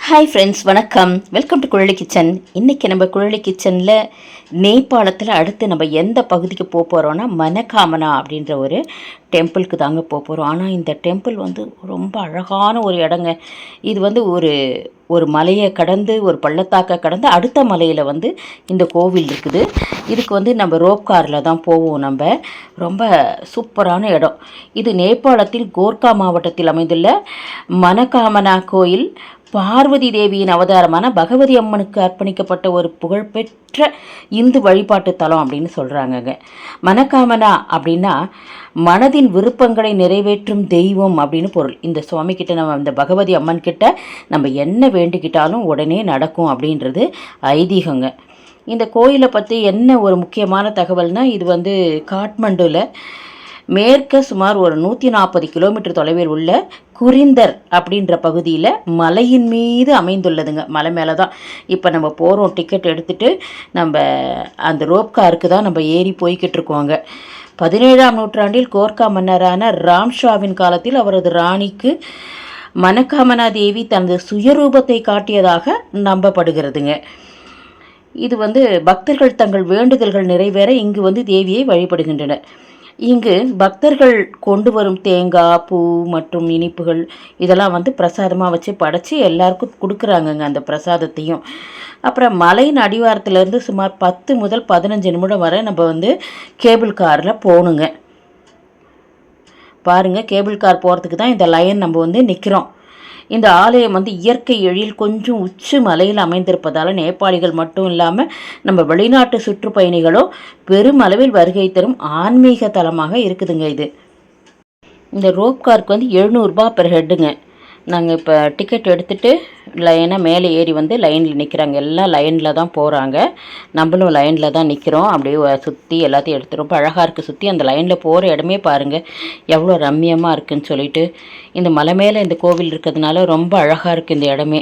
Hi friends, வணக்கம். Welcome to Kuzhali kitchen. இன்றைக்கி நம்ம குழலி கிச்சனில் நேபாளத்தில் அடுத்து நம்ம எந்த பகுதிக்கு போக போகிறோன்னா மனகாமனா அப்படின்ற ஒரு டெம்பிளுக்கு தாங்க போக போகிறோம். ஆனால் இந்த டெம்பிள் வந்து ரொம்ப அழகான ஒரு இடங்க. இது வந்து ஒரு மலையை கடந்து ஒரு பள்ளத்தாக்கை கடந்து அடுத்த மலையில் வந்து இந்த கோவில் இருக்குது. இதுக்கு வந்து நம்ம ரோப் காரில் தான் போவோம். நம்ம ரொம்ப சூப்பரான இடம் இது. நேபாளத்தில் கோர்க்கா மாவட்டத்தில் அமைந்துள்ள மனகாமனா கோயில் பார்வதி தேவியின் அவதாரமான பகவதி அம்மனுக்கு அர்ப்பணிக்கப்பட்ட ஒரு புகழ்பெற்ற இந்து வழிபாட்டு தலம் அப்படின்னு சொல்கிறாங்கங்க. மனகாமனா அப்படின்னா மனதின் விருப்பங்களை நிறைவேற்றும் தெய்வம் அப்படின்னு பொருள். இந்த சுவாமி கிட்ட நம்ம இந்த பகவதி அம்மன் கிட்ட நம்ம என்ன வேண்டிக்கிட்டாலும் உடனே நடக்கும் அப்படின்றது ஐதீகங்க. இந்த கோயிலை பற்றி என்ன ஒரு முக்கியமான தகவல்னால், இது வந்து காட்மண்டுவில் மேற்க சுமார் ஒரு 140 கிலோமீட்டர் தொலைவில் உள்ள குறிந்தர் அப்படின்ற பகுதியில் மலையின் மீது அமைந்துள்ளதுங்க. மலை மேலே தான் இப்போ நம்ம போகிறோம். டிக்கெட் எடுத்துகிட்டு நம்ம அந்த ரோப் காருக்கு தான் நம்ம ஏறி போய்கிட்டு இருக்கோங்க. 17ஆம் நூற்றாண்டில் கோர்க்கா மன்னரான ராம்ஷாவின் காலத்தில் அவரது ராணிக்கு மனகாமனா தேவி தனது சுயரூபத்தை காட்டியதாக நம்பப்படுகிறதுங்க. இது வந்து பக்தர்கள் தங்கள் வேண்டுதல்கள் நிறைவேற இங்கு வந்து தேவியை வழிபடுகின்றனர். இங்கு பக்தர்கள் கொண்டு வரும் தேங்காய், பூ மற்றும் இனிப்புகள் இதெல்லாம் வந்து பிரசாதமாக வச்சு படைச்சி எல்லாருக்கும் கொடுக்குறாங்கங்க அந்த பிரசாதத்தையும். அப்புறம் மலையின் அடிவாரத்துலேருந்து சுமார் 10 முதல் 15 நிமிடம் வரை நம்ம வந்து கேபிள் காரில் போகணுங்க. பாருங்கள், கேபிள் கார் போகிறதுக்கு தான் இந்த லைன் நம்ம வந்து நிற்கிறோம். இந்த ஆலயம் வந்து இயற்கை எழில் கொஞ்சம் உச்சி மலையில் அமைந்திருப்பதால் நேபாளிகள் மட்டும் இல்லாமல் நம்ம வெளிநாட்டு சுற்றுப்பயணிகளும் பெருமளவில் வருகை தரும் ஆன்மீக தலமாக இருக்குதுங்க இது. இந்த ரோப் காருக்கு வந்து 700 ரூபாய் பெர் ஹெட்டுங்க. நாங்கள் இப்போ டிக்கெட் எடுத்துகிட்டு லைனாக மேலே ஏறி வந்து லைனில் நிற்கிறாங்க. எல்லாம் லைனில் தான் போகிறாங்க. நம்மளும் லைனில் தான் நிற்கிறோம். அப்படியே சுற்றி எல்லாத்தையும் எடுத்து ரொம்ப அழகாக இருக்குது. சுற்றி அந்த லைனில் போகிற இடமே பாருங்கள் எவ்வளோ ரம்மியமாக இருக்குதுன்னு சொல்லிட்டு. இந்த மலை மேலே இந்த கோவில் இருக்கிறதுனால ரொம்ப அழகாக இருக்குது இந்த இடமே.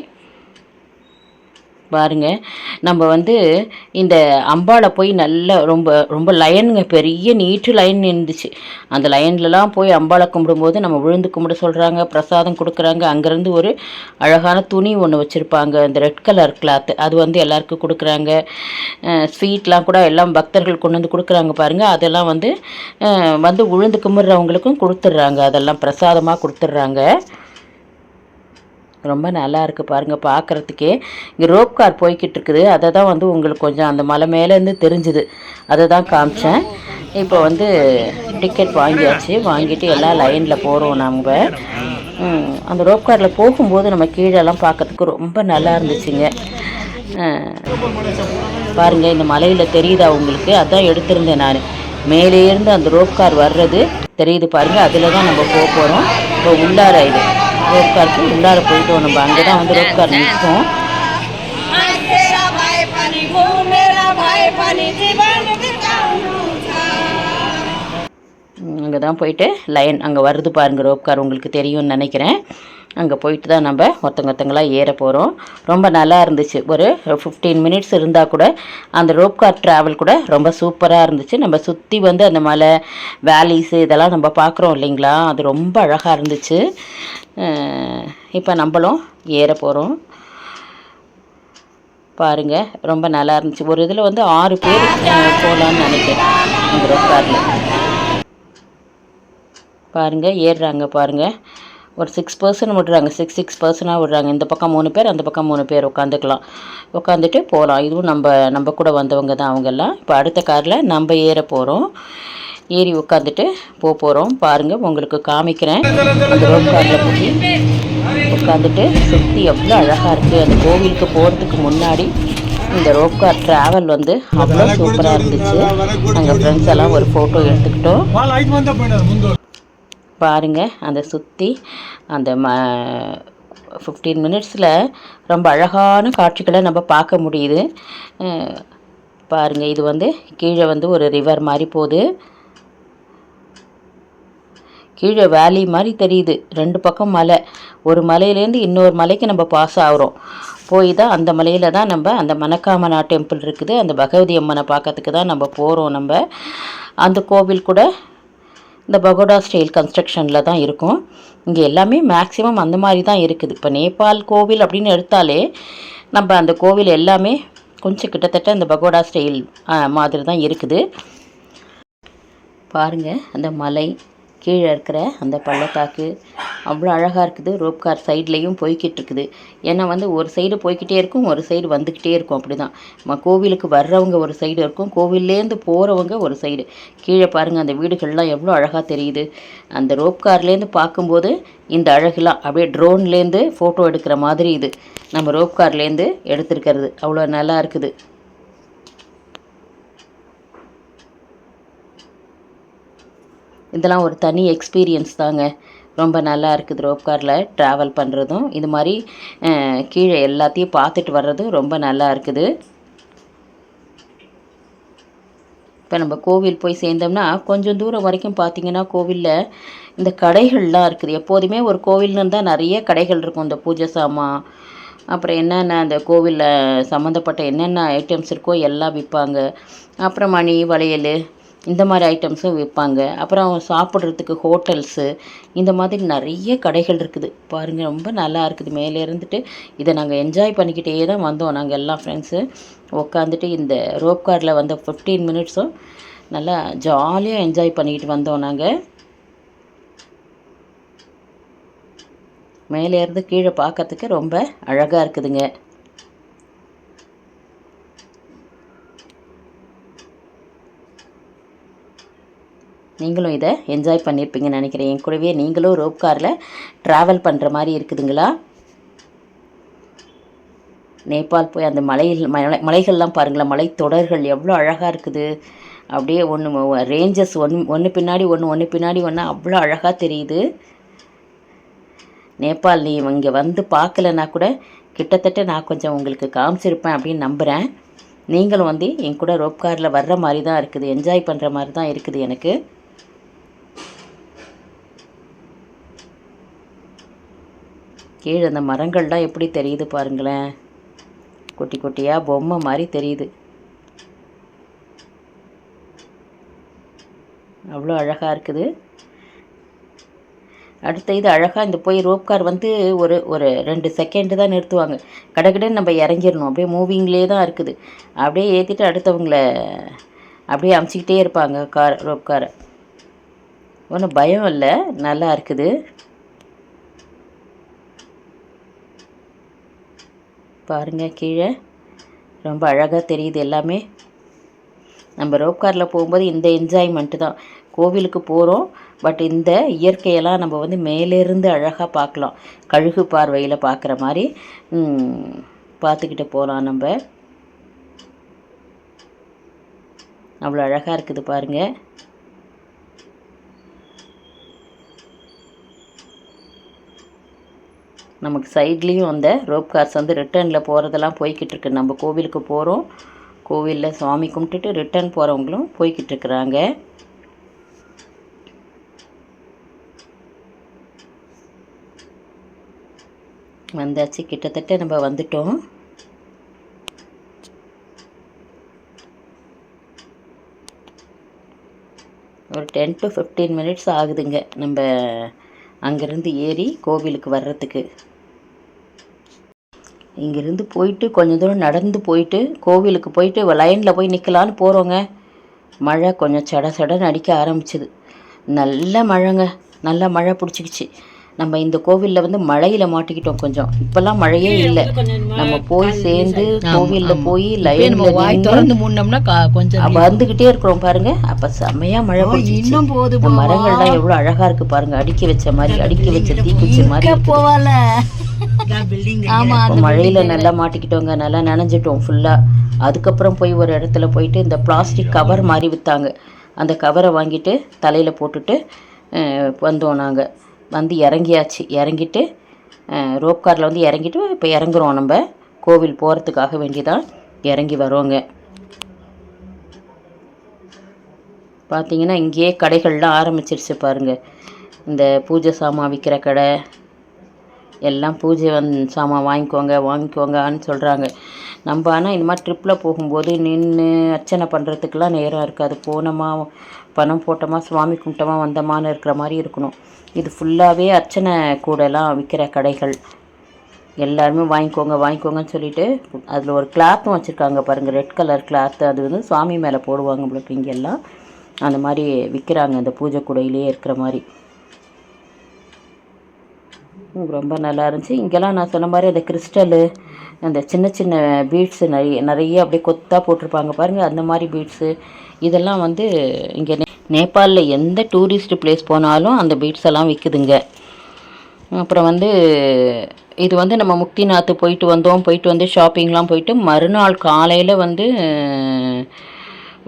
பாருங்கள், நம்ம வந்து இந்த அம்பாளை போய் நல்ல ரொம்ப ரொம்ப லைனுங்க, பெரிய நீட்டு லைன் இருந்துச்சு. அந்த லைன்லலாம் போய் அம்பாளை கும்பிடும்போது நம்ம விழுந்து கும்பிட சொல்கிறாங்க, பிரசாதம் கொடுக்குறாங்க. அங்கேருந்து ஒரு அழகான துணி ஒன்று வச்சுருப்பாங்க, அந்த ரெட் கலர் கிளாத்து, அது வந்து எல்லாருக்கும் கொடுக்குறாங்க. ஸ்வீட்லாம் கூட எல்லாம் பக்தர்கள் கொண்டு வந்து கொடுக்குறாங்க பாருங்கள். அதெல்லாம் வந்து வந்து விழுந்து கும்பிட்றவங்களுக்கும் கொடுத்துட்றாங்க. அதெல்லாம் பிரசாதமாக கொடுத்துட்றாங்க. ரொம்ப நல்லா இருக்குது பாருங்கள் பார்க்குறதுக்கே. இங்கே ரோப் கார் போய்கிட்டு இருக்குது. அதை தான் வந்து உங்களுக்கு கொஞ்சம் அந்த மலை மேலேருந்து தெரிஞ்சுது, அதை தான் காமிச்சேன். இப்போ வந்து டிக்கெட் வாங்கியாச்சு. வாங்கிட்டு எல்லாம் லைனில் போகிறோம் நம்ம. அந்த ரோப் காரில் போகும்போது நம்ம கீழெல்லாம் பார்க்கறதுக்கு ரொம்ப நல்லா இருந்துச்சுங்க. பாருங்கள், இந்த மலையில் தெரியுதா உங்களுக்கு? அதான் எடுத்திருந்தேன் நான். மேலே இருந்து அந்த ரோப் கார் வர்றது தெரியுது பாருங்கள். அதில் தான் நம்ம போக போகிறோம். இப்போ உள்ளார இது ரோப் காருக்கு உள்ளார போயிட்டோம். நம்ம அங்கே தான் வந்து ரோப் கார் நிற்போம். அங்கே தான் போயிட்டு லைன் அங்கே வருது பாருங்கள் ரோப் கார். உங்களுக்கு தெரியும்னு நினைக்கிறேன். அங்கே போயிட்டு தான் நம்ம ஒருத்தங்களாக ஏற போகிறோம். ரொம்ப நல்லா இருந்துச்சு. ஒரு 15 மினிட்ஸ் இருந்தால் கூட அந்த ரோப் கார் ட்ராவல் கூட ரொம்ப சூப்பராக இருந்துச்சு. நம்ம சுற்றி வந்து அந்த மலை வேலிஸு இதெல்லாம் நம்ம பார்க்குறோம் இல்லைங்களா, அது ரொம்ப அழகாக இருந்துச்சு. இப்போ நம்மளும் ஏற போகிறோம். பாருங்கள், ரொம்ப நல்லா இருந்துச்சு. ஒரு இதில் வந்து 6 பேர் போகலான்னு நினைக்கிறேன் அந்த ரோப் காரில். பாருங்கள், ஏறுறாங்க பாருங்கள். ஒரு 6 பர்சன் விடுறாங்க, 6 பர்சனாக விடுறாங்க. இந்த பக்கம் 3 பேர், அந்த பக்கம் 3 பேர் உட்காந்துக்கலாம். உட்காந்துட்டு போகலாம். இதுவும் நம்ம கூட வந்தவங்க தான் அவங்கெல்லாம். இப்போ அடுத்த காரில் நம்ம ஏற போகிறோம். ஏறி உட்காந்துட்டு போகிறோம். பாருங்கள், உங்களுக்கு காமிக்கிறேன். அந்த ரோப் காரில் போய் உட்காந்துட்டு சுற்றி எவ்வளோ அழகாக இருக்குது. அந்த கோவிலுக்கு போகிறதுக்கு முன்னாடி இந்த ரோப் கார் ட்ராவல் வந்து அவ்வளோ சூப்பராக இருந்துச்சு. நாங்கள் ஃப்ரெண்ட்ஸ் எல்லாம் ஒரு ஃபோட்டோ எடுத்துக்கிட்டோம். பாருங்கள், அந்த சுற்றி அந்த 15 மினிட்ஸில் ரொம்ப அழகான காட்சிகளை நம்ம பார்க்க முடியுது. பாருங்கள், இது வந்து கீழே வந்து ஒரு ரிவர் மாதிரி போகுது. கீழே வேலி மாதிரி தெரியுது. 2 பக்கம் மலை. ஒரு மலையிலேருந்து இன்னொரு மலைக்கு நம்ம பாஸ் ஆகிறோம். போய் தான் அந்த மலையில் தான் நம்ம அந்த மனகாமனா டெம்பிள் இருக்குது. அந்த பகவதி அம்மனை பார்க்கறதுக்கு தான் நம்ம போகிறோம். நம்ம அந்த கோவில் கூட இந்த பகோடா ஸ்டைல் கன்ஸ்ட்ரக்ஷனில் தான் இருக்கும். இங்கே எல்லாமே மேக்ஸிமம் அந்த மாதிரி தான் இருக்குது. இப்போ நேபாள் கோவில் அப்படின்னு எடுத்தாலே நம்ம அந்த கோவில் எல்லாமே கொஞ்சம் கிட்டத்தட்ட இந்த பகோடா ஸ்டைல் மாதிரி தான் இருக்குது. பாருங்கள், அந்த மலை கீழே இருக்கிற அந்த பள்ளத்தாக்கு அவ்வளோ அழகாக இருக்குது. ரோப் கார் சைட்லேயும் போய்கிட்டு இருக்குது. ஏன்னா ஒரு சைடு போய்கிட்டே இருக்கும், ஒரு சைடு வந்துக்கிட்டே இருக்கும். அப்படி தான் கோவிலுக்கு வர்றவங்க ஒரு சைடு இருக்கும், கோவில்லேருந்து போகிறவங்க ஒரு சைடு. கீழே பாருங்கள், அந்த வீடுகள்லாம் எவ்வளோ அழகாக தெரியுது. அந்த ரோப் கார்லேருந்து பார்க்கும்போது இந்த அழகுலாம் அப்படியே ட்ரோன்லேருந்து ஃபோட்டோ எடுக்கிற மாதிரி இது நம்ம ரோப் கார்லேருந்து எடுத்துருக்கிறது அவ்வளோ நல்லா இருக்குது. இதெல்லாம் ஒரு தனி எக்ஸ்பீரியன்ஸ் தாங்க. ரொம்ப நல்லா இருக்குது ரோப் காரில் ட்ராவல் பண்ணுறதும். இது மாதிரி கீழே எல்லாத்தையும் பார்த்துட்டு வர்றதும் ரொம்ப நல்லா இருக்குது. இப்போ நம்ம கோவில் போய் சேர்ந்தோம்னா கொஞ்சம் தூரம் வரைக்கும் பார்த்திங்கன்னா கோவிலில் இந்த கடைகள்லாம் இருக்குது. எப்போதுமே ஒரு கோவில்னு இருந்தால் நிறைய கடைகள் இருக்கும். இந்த பூஜை சாமான், அப்புறம் என்னென்ன அந்த கோவிலில் சம்மந்தப்பட்ட என்னென்ன ஐட்டம்ஸ் இருக்கோ எல்லாம் விற்பாங்க. அப்புறம் மணி, வளையல், இந்த மாதிரி ஐட்டம்ஸும் விற்பாங்க. அப்புறம் சாப்பிட்றதுக்கு ஹோட்டல்ஸு, இந்த மாதிரி நிறைய கடைகள் இருக்குது. பாருங்கள், ரொம்ப நல்லா இருக்குது. மேலே இருந்துட்டு இதை நாங்கள் என்ஜாய் பண்ணிக்கிட்டே தான் வந்தோம். நாங்கள் எல்லாம் ஃப்ரெண்ட்ஸு உட்காந்துட்டு இந்த ரோப் காரில் வந்த 15 மினிட்ஸும் நல்லா ஜாலியாக என்ஜாய் பண்ணிக்கிட்டு வந்தோம். நாங்கள் மேலே இருந்து கீழே பார்க்கறதுக்கு ரொம்ப அழகாக இருக்குதுங்க. நீங்களும் இதை என்ஜாய் பண்ணியிருப்பீங்கன்னு நினைக்கிறேன். என் கூடவே நீங்களும் ரோப் காரில் ட்ராவல் பண்ணுற மாதிரி இருக்குதுங்களா? நேபாள் போய் அந்த மலைகள்லாம் பாருங்களேன், மலை தொடர்கள் எவ்வளோ அழகாக இருக்குது. அப்படியே ரேஞ்சஸ் ஒன்று பின்னாடி ஒன்று அவ்வளோ அழகாக தெரியுது. நேபாள் நீ இங்கே வந்து பார்க்கலன்னா கூட கிட்டத்தட்ட நான் கொஞ்சம் உங்களுக்கு காமிச்சிருப்பேன் அப்படின்னு நம்புகிறேன். நீங்களும் என் கூட ரோப் காரில் வர்ற மாதிரி தான் இருக்குது, என்ஜாய் பண்ணுற மாதிரி தான் இருக்குது எனக்கு. கீழே அந்த மரங்கள்லாம் எப்படி தெரியுது பாருங்களேன், குட்டி குட்டியாக பொம்மை மாதிரி தெரியுது. அவ்வளோ அழகாக இருக்குது. அடுத்த இது அழகாக இந்த போய் ரோப் கார் ஒரு 2 செகண்டு தான் நிறுத்துவாங்க. கடகடன்னு நம்ம இறங்கிடணும். அப்படியே மூவிங்லேயே தான் இருக்குது. அப்படியே ஏற்றிட்டு அடுத்தவங்கள அப்படியே அமுச்சிக்கிட்டே இருப்பாங்க ரோப் காரை. ஒன்றும் பயம் இல்லை, நல்லா இருக்குது. பாருங்கள், கீழே ரொம்ப அழகாக தெரியுது எல்லாமே. நம்ம ரோப் காரில் போகும்போது இந்த என்ஜாய்மெண்ட்டு தான். கோவிலுக்கு போகிறோம், பட் இந்த இயற்கையெல்லாம் நம்ம மேலேருந்து அழகாக பார்க்கலாம். கழுகு பார்வையில் பார்க்குற மாதிரி பார்த்துக்கிட்டு போகலாம். நம்ம அவ்வளோ அழகாக இருக்குது பாருங்கள். நமக்கு சைட்லேயும் அந்த ரோப் கார்ஸ் ரிட்டர்னில் போகிறதெல்லாம் போய்கிட்டு இருக்கு. நம்ம கோவிலுக்கு போகிறோம், கோவிலில் சுவாமி கும்பிட்டுட்டு ரிட்டர்ன் போகிறவங்களும் போய்கிட்டு இருக்கிறாங்க. வந்தாச்சு, கிட்டத்தட்ட நம்ம வந்துட்டோம். ஒரு 10 to 15 மினிட்ஸ் ஆகுதுங்க நம்ம அங்கேருந்து ஏறி கோவிலுக்கு வர்றதுக்கு. இங்கேருந்து போயிட்டு கொஞ்சம் தூரம் நடந்து போயிட்டு கோவிலுக்கு போயிட்டு லைனில் போய் நிற்கலான்னு போகிறோங்க. மழை கொஞ்சம் சடன்னு அடிக்க ஆரம்பிச்சிது. நல்ல மழைங்க, நல்லா மழை பிடிச்சிக்கிச்சு. நம்ம இந்த கோவிலில் மழையில் மாட்டிக்கிட்டோம் கொஞ்சம். இப்போல்லாம் மழையே இல்லை. நம்ம போய் சேர்ந்து கோவிலில் போய் லைனில் திறந்து மூடினோம்னா கொஞ்சம் வந்துக்கிட்டே இருக்கிறோம் பாருங்க. அப்போ செம்மையாக மழை பிடிச்சி. இன்னும் போகுது. மரங்கள்லாம் எவ்வளோ அழகாக இருக்குது பாருங்கள், அடுக்கி வச்ச மாதிரி, அடுக்கி வச்ச தீக்குச்சி மாதிரி. மழையில் நல்லா மாட்டிக்கிட்டோங்க, நல்லா நனைஞ்சிட்டோம் ஃபுல்லாக. அதுக்கப்புறம் போய் ஒரு இடத்துல போயிட்டு இந்த பிளாஸ்டிக் கவர் மாதிரி விற்றாங்க. அந்த கவரை வாங்கிட்டு தலையில் போட்டுட்டு வந்தோம். நாங்கள் இறங்கியாச்சு. இறங்கிட்டு ரோப் காரில் இறங்கிட்டு இப்போ இறங்குறோம். நம்ம கோவில் போகிறதுக்காக வேண்டிதான் இறங்கி வரோங்க. பார்த்திங்கன்னா இங்கேயே கடைகள்லாம் ஆரம்பிச்சிருச்சு பாருங்கள். இந்த பூஜை சாமான் விற்கிற கடை எல்லாம் பூஜை சாமான் வாங்கிக்கோங்கன்னு சொல்கிறாங்க. நம்ம ஆனால் இந்த மாதிரி ட்ரிப்பில் போகும்போது நின்று அர்ச்சனை பண்ணுறதுக்கெலாம் நேரம் இருக்காது. போனோமா பணம் போட்டோமா சுவாமி கும்பிட்டோமா வந்தோமான்னு இருக்கிற மாதிரி இருக்கணும். இது ஃபுல்லாகவே அர்ச்சனை கூடலாம் விற்கிற கடைகள். எல்லாருமே வாங்கிக்கோங்கன்னு சொல்லிவிட்டு அதில் ஒரு கிளாத்தும் வச்சுருக்காங்க பாருங்கள், ரெட் கலர் கிளாத்து. அது வந்து சுவாமி மேலே போடுவாங்க உங்களுக்கு. இங்கெல்லாம் அந்த மாதிரி விற்கிறாங்க, அந்த பூஜை கூடையிலே இருக்கிற மாதிரி. ரொம்ப நல்லா இருந்துச்சு. இங்கெல்லாம் நான் சொன்ன மாதிரி அந்த கிறிஸ்டலு, அந்த சின்ன சின்ன பீட்ஸு நிறைய அப்படியே கொத்தாக போட்டிருப்பாங்க பாருங்கள், அந்த மாதிரி பீட்ஸு இதெல்லாம் வந்து இங்கே நேபாளில் எந்த டூரிஸ்ட் பிளேஸ் போனாலும் அந்த பீட்ஸ் எல்லாம் விற்குதுங்க. அப்புறம் வந்து இது வந்து நம்ம முக்திநாத் போயிட்டு வந்து ஷாப்பிங்லாம் போயிட்டு மறுநாள் காலையில் வந்து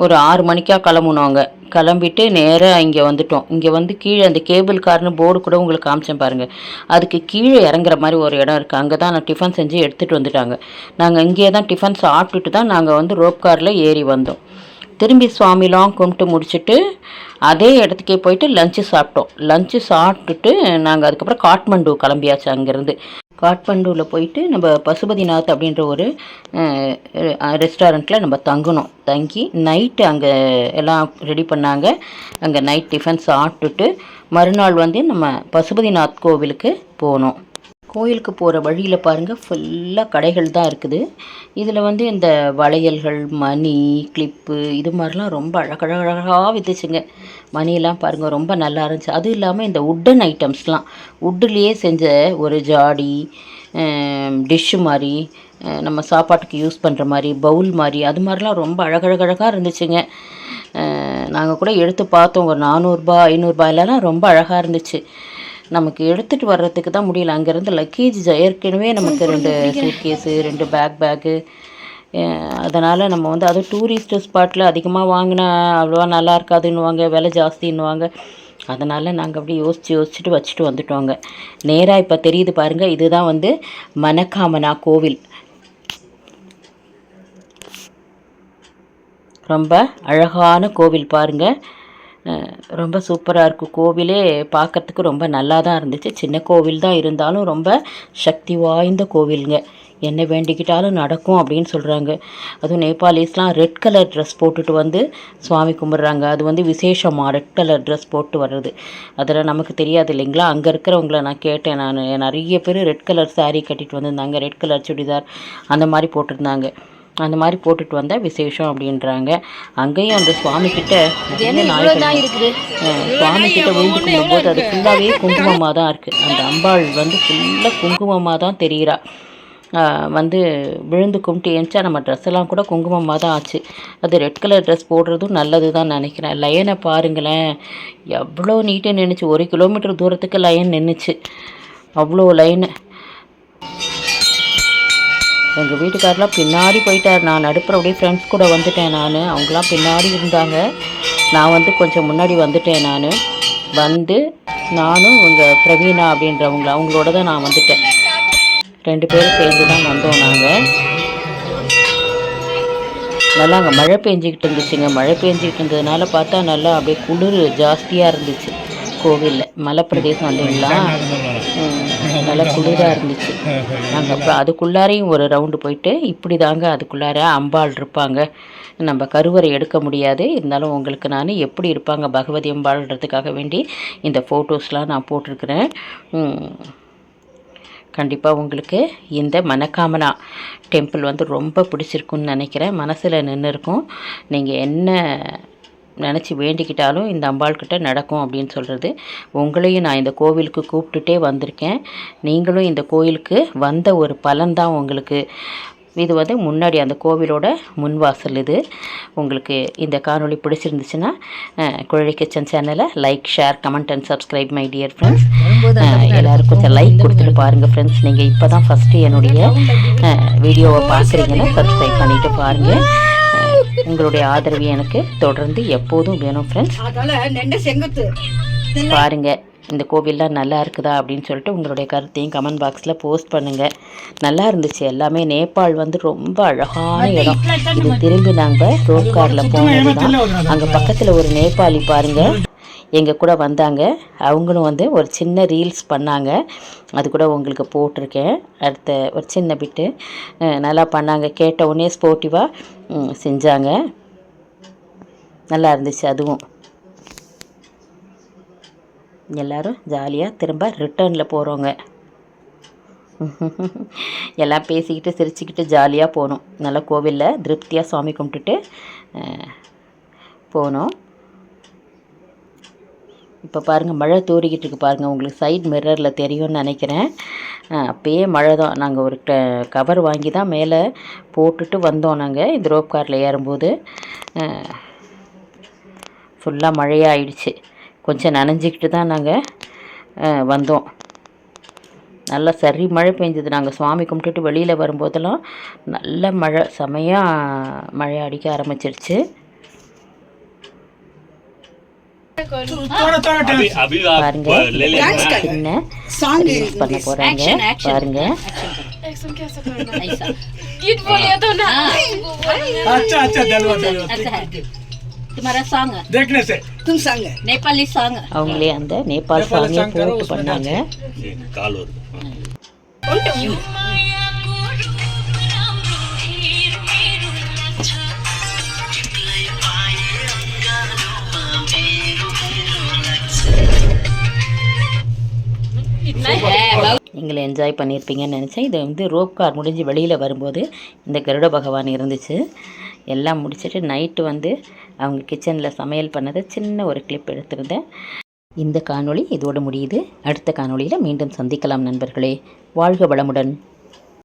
ஒரு 6 மணிக்காக கிளம்புனோங்க. கிளம்பிட்டு நேராக இங்கே வந்துட்டோம். இங்கே வந்து கீழே அந்த கேபிள் கார்னு போர்டு கூட உங்களுக்கு காமிச்சேன் பாருங்கள், அதுக்கு கீழே இறங்குற மாதிரி ஒரு இடம் இருக்குது. அங்கே தான் நான் டிஃபன் செஞ்சு எடுத்துகிட்டு வந்துட்டாங்க. நாங்கள் இங்கேயே தான் டிஃபன் சாப்பிட்டுட்டு தான் நாங்கள் வந்து ரோப் காரில் ஏறி வந்தோம். திரும்பி சுவாமிலாம் கும்பிட்டு முடிச்சுட்டு அதே இடத்துக்கே போயிட்டு லஞ்சு சாப்பிட்டோம். லஞ்சு சாப்பிட்டுட்டு நாங்கள் அதுக்கப்புறம் காட்மண்டு கிளம்பியாச்சு. அங்கேருந்து காட்மண்டுவில் போயிட்டு நம்ம பசுபதிநாத் அப்படின்ற ஒரு ரெஸ்டாரண்ட்டில் நம்ம தங்கி நைட்டு அங்கே எல்லாம் ரெடி பண்ணாங்க. அங்கே நைட் டிஃபன் சாப்பிட்டுட்டு மறுநாள் வந்து நம்ம பசுபதிநாத் கோவிலுக்கு போனோம். கோயிலுக்கு போகிற வழியில் பாருங்கள் ஃபுல்லாக கடைகள் தான் இருக்குது. இதில் வந்து இந்த வளையல்கள், மணி, கிளிப்பு இது மாதிரிலாம் ரொம்ப அழகழகாக விற்றுச்சுங்க. மணியெல்லாம் பாருங்கள் ரொம்ப நல்லா இருந்துச்சு. அதுவும் இல்லாமல் இந்த உட்டன் ஐட்டம்ஸ்லாம் உட்டுலேயே செஞ்ச ஒரு ஜாடி, டிஷ்ஷு மாதிரி, நம்ம சாப்பாட்டுக்கு யூஸ் பண்ணுற மாதிரி பவுல் மாதிரி, அது மாதிரிலாம் ரொம்ப அழகழகாக இருந்துச்சுங்க. நாங்கள் கூட எடுத்து பார்த்தோம். ஒரு 400 500 ரொம்ப அழகாக இருந்துச்சு. நமக்கு எடுத்துகிட்டு வர்றதுக்கு தான் முடியல. அங்கேருந்து லக்கேஜ் ஏற்கனவே நமக்கு 2 சூட்கேஸு 2 பேக்கு. அதனால் நம்ம வந்து அதுவும் டூரிஸ்ட் ஸ்பாட்டில் அதிகமாக வாங்கினா அவ்வளோவா நல்லா இருக்காதுன்னுவாங்க, விலை ஜாஸ்தின்னுவாங்க. அதனால் நாங்கள் அப்படியே யோசிச்சுட்டு வச்சுட்டு வந்துட்டோங்க. நேராக இப்போ தெரியுது பாருங்கள், இதுதான் வந்து மனக்காமனா கோவில். ரொம்ப அழகான கோவில் பாருங்கள். ரொம்ப சூப்பராக இருக்கும். கோவிலே பார்க்குறதுக்கு ரொம்ப நல்லா தான் இருந்துச்சு. சின்ன கோவில் தான் இருந்தாலும் ரொம்ப சக்தி வாய்ந்த கோவிலுங்க. என்ன வேண்டிக்கிட்டாலும் நடக்கும் அப்படின்னு சொல்கிறாங்க. அதுவும் நேபாளிஸ்லாம் ரெட் கலர் ட்ரெஸ் போட்டுட்டு வந்து சுவாமி கும்பிட்றாங்க. அது வந்து விசேஷமாக ரெட் கலர் ட்ரெஸ் போட்டு வர்றது அதெல்லாம் நமக்கு தெரியாது இல்லைங்களா. அங்கே இருக்கிறவங்கள நான் கேட்டேன். நான் நிறைய பேர் ரெட் கலர் சாரீ கட்டிட்டு வந்திருந்தாங்க, ரெட் கலர் சுடிதார் அந்த மாதிரி போட்டிருந்தாங்க. அந்த மாதிரி போட்டுட்டு வந்தால் விசேஷம் அப்படின்றாங்க. அங்கேயும் அந்த சுவாமிக்கிட்ட இருக்குது. சுவாமிக்கிட்ட விழுந்து கும்பிடும்போது அது ஃபுல்லாகவே குங்குமமாக தான் இருக்குது. அந்த அம்பாள் வந்து ஃபுல்லாக குங்குமமாக தான் தெரிகிறா. வந்து விழுந்து கும்பிட்டு ஏன்ச்சா நம்ம ட்ரெஸ்ஸெல்லாம் கூட குங்குமமாக தான் ஆச்சு. அது ரெட் கலர் ட்ரெஸ் போடுறதும் நல்லது தான் நினைக்கிறேன். லைனை பாருங்களேன் எவ்வளோ நீட்டாக நின்றுச்சு. 1 கிலோமீட்டர் தூரத்துக்கு லைன் நின்றுச்சு, அவ்வளோ லைனு. எங்கள் வீட்டுக்காரெலாம் பின்னாடி போயிட்டார். நான் நடுப்புற அப்படியே ஃப்ரெண்ட்ஸ் கூட வந்துட்டேன். அவங்களாம் பின்னாடி இருந்தாங்க. நான் வந்து கொஞ்சம் முன்னாடி வந்துட்டேன். நானும் இவங்க பிரவீனா அவங்களோட தான் நான் வந்துட்டேன். 2 பேரும் சேர்ந்து தான் வந்தோம். நாங்கள் நல்லா அங்கே மழை பெஞ்சிக்கிட்டு இருந்துச்சுங்க. மழை பெஞ்சிக்கிட்டு இருந்ததுனால பார்த்தா நல்லா அப்படியே குளிர் ஜாஸ்தியாக இருந்துச்சு. கோவிலில் மலை பிரதேசம் இல்லைங்களா, நல்லா குளிராக இருந்துச்சு. நாங்கள் அப்புறம் அதுக்குள்ளாரையும் ஒரு ரவுண்டு போயிட்டு இப்படி தாங்க அதுக்குள்ளார அம்பாள் இருப்பாங்க. நம்ம கருவறை எடுக்க முடியாது, இருந்தாலும் உங்களுக்கு நான் எப்படி இருப்பாங்க பகவதி அம்பாள்ன்றதுக்காக வேண்டி இந்த ஃபோட்டோஸ்லாம் நான் போட்டிருக்கிறேன். கண்டிப்பாக உங்களுக்கு இந்த மனக்காமனா டெம்பிள் வந்து ரொம்ப பிடிச்சிருக்குன்னு நினைக்கிறேன். மனசில் நின்று இருக்கும். நீங்கள் என்ன நினச்சி வேண்டிக்கிட்டாலும் இந்த அம்பாள்கிட்ட நடக்கும் அப்படின்னு சொல்கிறது. உங்களையும் நான் இந்த கோவிலுக்கு கூப்பிட்டுட்டே வந்திருக்கேன். நீங்களும் இந்த கோயிலுக்கு வந்த ஒரு பலன்தான் உங்களுக்கு. இது வந்து முன்னாடி அந்த கோவிலோட முன்வாசல். இது உங்களுக்கு இந்த காணொளி பிடிச்சிருந்துச்சுன்னா குழலி கிச்சன் சேனலை like, share, comment and subscribe my dear friends. எல்லோரும் கொஞ்சம் லைக் கொடுத்துட்டு பாருங்கள் ஃப்ரெண்ட்ஸ். நீங்கள் இப்போ தான் ஃபஸ்ட்டு என்னுடைய வீடியோவை பார்க்குறீங்கன்னா சப்ஸ்கிரைப் பண்ணிவிட்டு பாருங்கள். உங்களுடைய ஆதரவு எனக்கு தொடர்ந்து எப்போதும் வேணும் ஃப்ரெண்ட்ஸ். பாருங்கள் இந்த கோவில்லாம் நல்லா இருக்குதா அப்படின்னு சொல்லிட்டு உங்களுடைய கருத்தையும் கமெண்ட் பாக்ஸில் போஸ்ட் பண்ணுங்கள். நல்லா இருந்துச்சு எல்லாமே. நேபாள் வந்து ரொம்ப அழகான இடம். இது திரும்பி நாங்கள் ரோப் காரில் போனது தான். அங்கே பக்கத்தில் ஒரு நேபாளி பாருங்கள் எங்கள் கூட வந்தாங்க. அவங்களும் வந்து ஒரு சின்ன ரீல்ஸ் பண்ணாங்க. அது கூட உங்களுக்கு போட்டிருக்கேன். அடுத்த ஒரு சின்ன பிட்டு நல்லா பண்ணாங்க. கேட்ட உடனே ஸ்போர்ட்டிவாக செஞ்சாங்க. நல்லா இருந்துச்சு. அதுவும் எல்லோரும் ஜாலியாக திரும்ப ரிட்டர்னில் போகிறோங்க. எல்லாம் பேசிக்கிட்டு சிரிச்சுக்கிட்டு ஜாலியாக போனோம். நல்லா கோவிலில் திருப்தியாக சாமி கும்பிட்டுட்டு போனோம். இப்போ பாருங்கள் மழை தூறிக்கிட்டு இருக்கு பாருங்கள். உங்களுக்கு சைட் மிரரில் தெரியும்னு நினைக்கிறேன். அப்போயே மழை தான். நாங்கள் ஒரு கவர் வாங்கி தான் மேலே போட்டுட்டு வந்தோம். நாங்கள் இந்த ரோப் காரில் ஏறும்போது ஃபுல்லாக மழையாகிடுச்சு. கொஞ்சம் நனைஞ்சிக்கிட்டு தான் நாங்கள் வந்தோம். நல்லா சரி மழை பெஞ்சது. நாங்கள் சுவாமி கும்பிட்டுட்டு வெளியில் வரும்போதெல்லாம் நல்ல மழை, செமையாக மழை அடிக்க ஆரம்பிச்சிருச்சு. பாருங்க சின்ன ரீல்ஸ் பண்ண போகிறாங்க. பாருங்க तुम्हारा सॉन्ग देखने से तुम सॉन्ग नेपाली सॉन्ग அவங்களே அந்த நேபாள் சாங்கை போட்டு பண்ணாங்க. நீங்களே என்ஜாய் பண்ணியிருப்பீங்கன்னு நினச்சேன். இது வந்து ரோப் கார் முடிஞ்சு வெளியில் வரும்போது இந்த கருட பகவான் இருந்துச்சு. எல்லாம் முடிச்சுட்டு நைட்டு வந்து அவங்க கிச்சனில் சமையல் பண்ணதை சின்ன ஒரு கிளிப் எடுத்திருந்தேன். இந்த காணொளி இதோடு முடியுது. அடுத்த காணொளியில் மீண்டும் சந்திக்கலாம் நண்பர்களே. வாழ்க வளமுடன்.